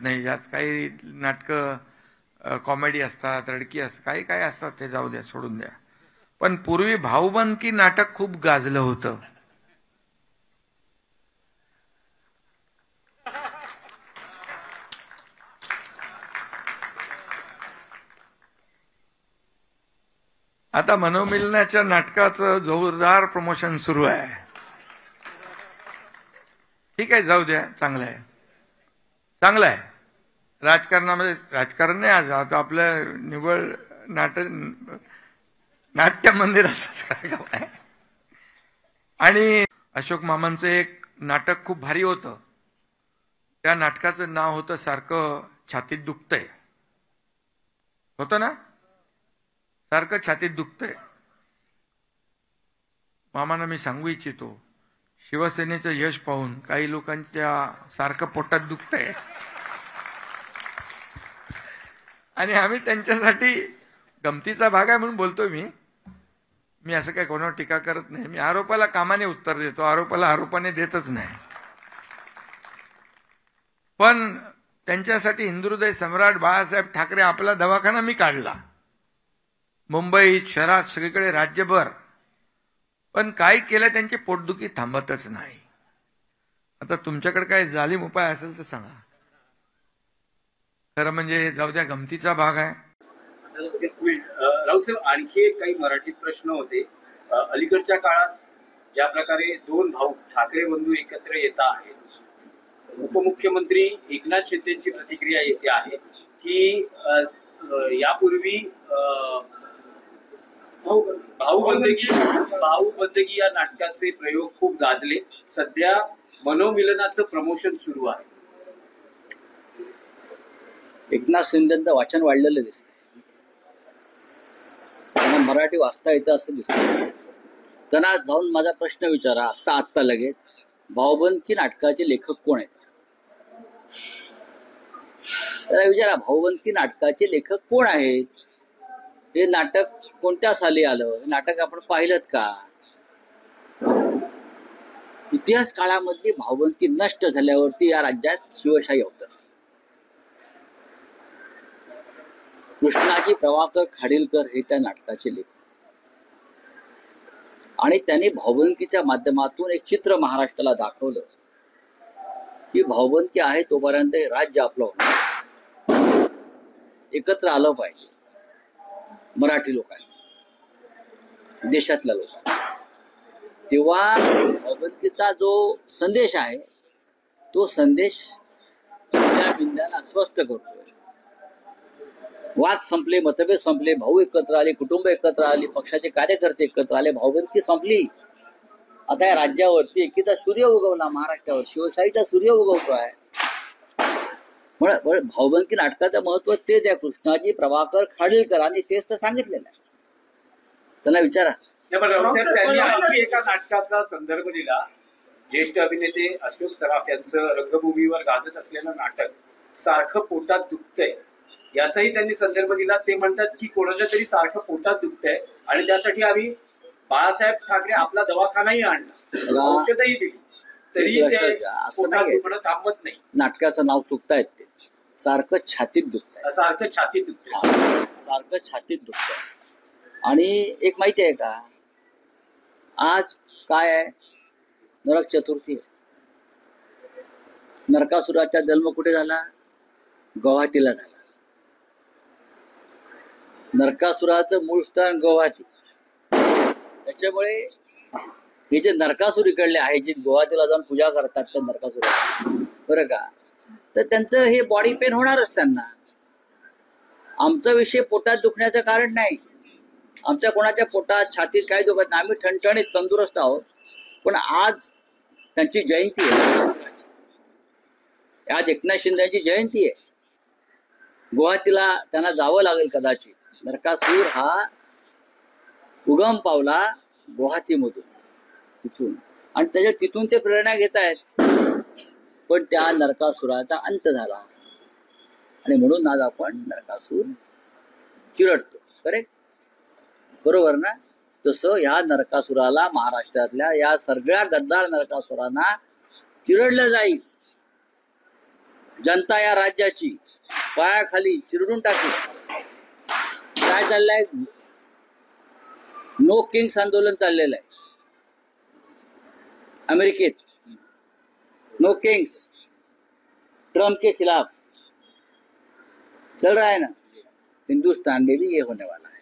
नाही. याच काही नाटकं कॉमेडी असतात, रडकी असतात, काही काही असतात, ते जाऊ द्या, सोडून द्या. पण पूर्वी भाऊबंदकी नाटक खूप गाजलं होतं. आता मनोमिलनाच्या नाटकाचं जोरदार प्रमोशन सुरू आहे. ठीक आहे, जाऊ द्या, चांगलं आहे, चांगलं आहे. राजकारणामध्ये राजकारण नाही, आज आता आपलं निव्वळ नाट्य मंदिराचं कार्यक्रम आहे. आणि अशोक मामांचं एक नाटक खूप भारी होतं. त्या नाटकाचं नाव होतं सारखं छातीत दुखतंय. होतं ना, सारखं छातीत दुखतंय. मामांना मी सांगू इच्छितो, शिवसेनेचं यश पाहून काही लोकांच्या सारखं पोटात दुखतंय आणि आम्ही त्यांच्यासाठी गमतीचा भाग आहे म्हणून बोलतोय. मी असं काय कोणावर टीका करत नाही. मी आरोपाला कामाने उत्तर देतो, आरोपाला आरोपाने देतच नाही. पण त्यांच्यासाठी हिंदुहृदय सम्राट बाळासाहेब ठाकरे आपला दवाखाना मी काढला, मुंबईत, शहरात, सगळीकडे, राज्यभर. पण काय केलं, त्यांची पोटदुखी थांबतच नाही. आता तुमच्याकडे काय जालीम उपाय असेल तर सांगा. खरं म्हणजे जाऊ द्या, गमतीचा भाग आहे. राऊत साहेब, आणखी एक काही मराठीत प्रश्न होते. अलीकडच्या काळात ज्या प्रकारे दोन भाऊ ठाकरे बंधू एकत्र येत आहेत, उपमुख्यमंत्री एकनाथ शिंदेची प्रतिक्रिया येते आहे की यापूर्वी भाऊबंदगी या नाटकाचे प्रयोग खूप गाजले. सध्या मनोमिलनाचं प्रमोशन सुरू आहे. एकनाथ शिंदेचं वाचन वाढलेलं दिसतंय, त्यांना मराठी वाचता येतं असं दिसतं. त्यांना जाऊन माझा प्रश्न विचारा आत्ता लगेच, भाऊबंदकी नाटकाचे लेखक कोण आहेत? त्याला विचारा, भाऊबंदकी नाटकाचे लेखक कोण आहेत? हे नाटक कोणत्या साली आलं? हे नाटक आपण पाहिलं का? इतिहास काळामधली भाऊबंदकी नष्ट झाल्यावरती या राज्यात शिवशाही अवतरली. कृष्णाजी प्रभाकर खाडीलकर हे त्या नाटकाचे लेखक, आणि त्यांनी भाऊबंदकीच्या माध्यमातून एक चित्र महाराष्ट्राला दाखवलं की भाऊबंदकी आहे तोपर्यंत राज्य आपलं होणार, एकत्र आलं पाहिजे मराठी लोकांनी, देशातल्या लोकांनी. तेव्हा भाऊबंदकीचा जो संदेश आहे तो संदेश बिंद्यानं अस्वस्थ करतोय. वाद संपले, मतभेद संपले, भाऊ एकत्र आले, कुटुंब एकत्र आली, पक्षाचे कार्यकर्ते एकत्र आले, भाऊबंदकी संपली. आता या राज्यावरती एकीचा सूर्य उगवला, महाराष्ट्रावर शिवशाहीचा सूर्य उगवतोय. भाऊबंदकी नाटकाचं महत्व तेच आहे. कृष्णाजी प्रभाकर खाडीलकरांनी तेच तर सांगितलेलं आहे. त्यांना विचारा. त्यांनी आणखी एका नाटकाचा संदर्भ दिला. ज्येष्ठ अभिनेते अशोक सराफ यांचं रंगभूमीवर गाजत असलेलं नाटक सारखं पोटात दुखतंय याचाही त्यांनी संदर्भ दिला. ते म्हणतात की कोणाच्या तरी सारखं पोटात दुखतंय आणि त्यासाठी आम्ही बाळासाहेब ठाकरे आपला दवाखानाही आणला, औषधही दिली, तरी पोटात दुखणं थांबत नाही. नाटकाचं नाव चुकतायत ते. सारखं छातीत दुखतंय, सारखं छातीत दुखतंय, सारखं छातीत दुखतंय. आणि एक माहिती आहे का, आज काय आहे? नरक चतुर्थी आहे. नरकासुराचा जन्म कुठे झाला? गुवाहाटीला झाला. नरकासुराचं मूळ स्थान गुवाहाटी. त्याच्यामुळे हे जे नरकासुर इकडले आहे, जे गुवाहाटीला जाऊन पूजा करतात त्या नरकासुरा, बरं का, तर त्यांचं हे बॉडी पेन होणारच त्यांना. आमचा विषय पोटात दुखण्याचं कारण नाही. आमच्या कोणाच्या पोटात छातीत काय दुखत नाही, आम्ही ठणठणीत तंदुरुस्त आहोत. पण आज त्यांची जयंती आहे, आज एकनाथ शिंदेची जयंती आहे. गुवाहाटीला त्यांना जावं लागेल कदाचित. नरकासूर हा उगम पावला गुवाहाटीमधून, तिथून, आणि तिथून ते प्रेरणा घेत आहेत. पण त्या नरकासुराचा अंत झाला आणि म्हणून आज आपण नरकासूर चिरडतो. करेक्ट, बरोबर ना? तसं या नरकासुराला, महाराष्ट्रातल्या या सगळ्या गद्दार नरकासुरांना चिरडलं जाईल. जनता या राज्याची पायाखाली चिरडून टाकली. काय चाललंय? नो किंग्स आंदोलन चाललेलं आहे अमेरिकेत. नो किंग्स, ट्रम्प के खिलाफ चल रहा है ना. हिंदुस्तान में भी ये होने वाला है.